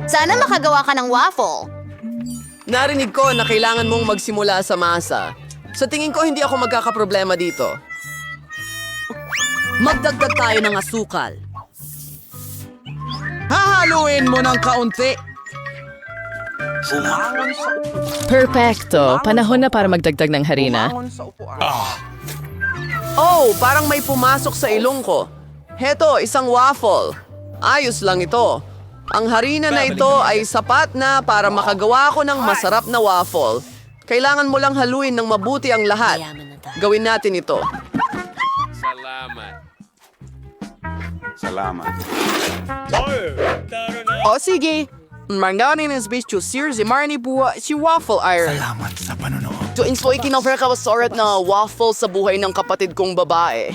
Sana makagawa ka ng waffle. Narinig ko na kailangan mong magsimula sa masa. Sa tingin ko, hindi ako magkakaproblema dito. Magdagdag tayo ng asukal. Hahaluin mo ng kaunti. Perfecto. Panahon na para magdagdag ng harina. Oh, parang may pumasok sa ilong ko. Heto, isang waffle. Ayos lang ito. Ang harina na ito ay sapat na para makagawa ko ng masarap na waffle. Kailangan mo lang haluin ng mabuti ang lahat. Gawin natin ito. O sige. Manganin ng space to sears si Marnie buwa si waffle iron. Salamat sa panonood. To insoy kinoffer ka na waffle sa buhay ng kapatid kong babae.